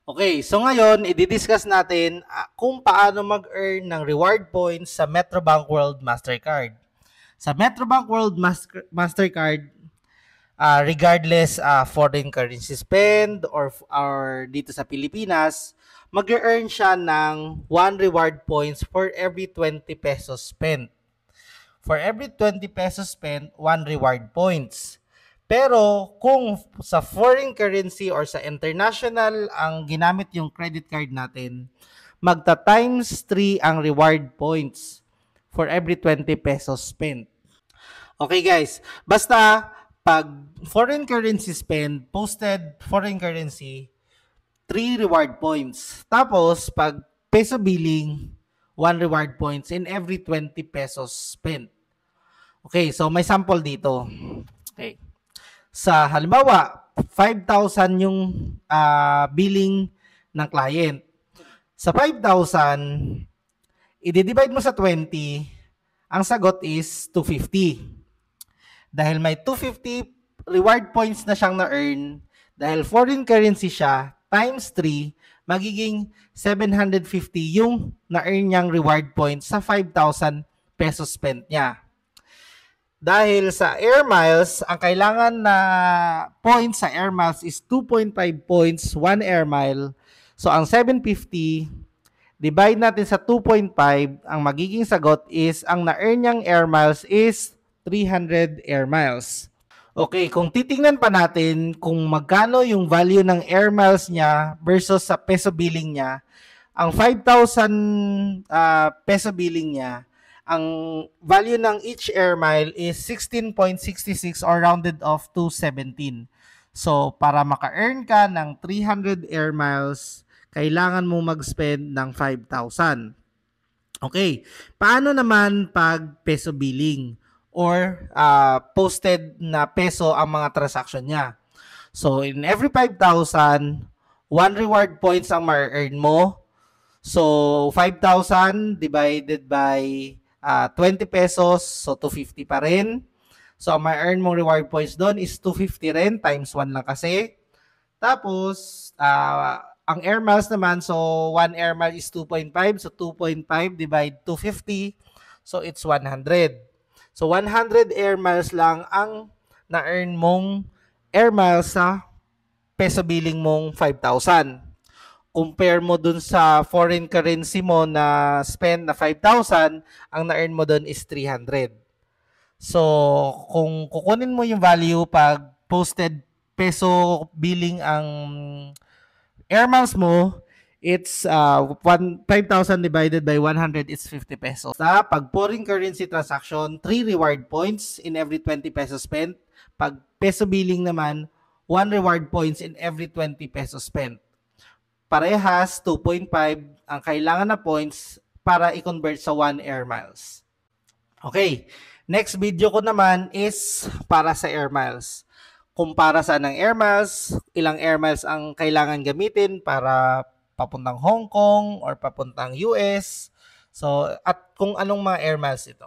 Okay, so ngayon, i-discuss natin kung paano mag-earn ng reward points sa Metrobank World Mastercard. Sa Metrobank World Mastercard, regardless foreign currency spend or dito sa Pilipinas, mag-earn siya ng 1 reward points for every 20 pesos spent. For every 20 pesos spent, 1 reward points. Pero kung sa foreign currency or sa international ang ginamit yung credit card natin, magta times 3 ang reward points for every 20 pesos spent. Okay guys, basta pag foreign currency spend, posted foreign currency, 3 reward points. Tapos pag peso billing, 1 reward points in every 20 pesos spent. Okay, so may sample dito. Okay. Sa halimbawa, 5,000 yung billing ng client. Sa 5,000, i-divide mo sa 20, ang sagot is 250. Dahil may 250 reward points na siyang na-earn, dahil foreign currency siya, times 3, magiging 750 yung na-earn niyang reward points sa 5,000 pesos spent niya. Dahil sa air miles, ang kailangan na points sa air miles is 2.5 points, 1 air mile. So, ang 750, divide natin sa 2.5, ang magiging sagot is, ang na-earn niyang air miles is 300 air miles. Okay, kung titingnan pa natin kung magkano yung value ng air miles niya versus sa peso billing niya, ang 5,000 peso billing niya, ang value ng each air mile is 16.66 or rounded off to 17. So, para maka-earn ka ng 300 air miles, kailangan mo mag-spend ng 5,000. Okay. Paano naman pag peso billing or posted na peso ang mga transaction niya? So, in every 5,000, 1 reward points ang ma-earn mo. So, 5,000 divided by 20 pesos, so 250 pa rin. So, ang ma-earn mong reward points doon is 250 rin, times 1 lang kasi. Tapos, ang air miles naman, so 1 air mile is 2.5, so 2.5 divide 250, so it's 100. So, 100 air miles lang ang na-earn mong air miles sa peso billing mong 5,000. Compare mo dun sa foreign currency mo na spend na 5,000, ang na-earn mo dun is 300. So, kung kukunin mo yung value pag posted peso billing ang air miles mo, it's 5,000 divided by 100 is 50 pesos. Sa pag foreign currency transaction, 3 reward points in every 20 pesos spent. Pag peso billing naman, 1 reward points in every 20 pesos spent. Parehas, 2.5 ang kailangan na points para i-convert sa 1 air miles. Okay, next video ko naman is para sa air miles. Kumpara sa ng air miles, ilang air miles ang kailangan gamitin para papuntang Hong Kong or papuntang US. So, at kung anong mga air miles ito.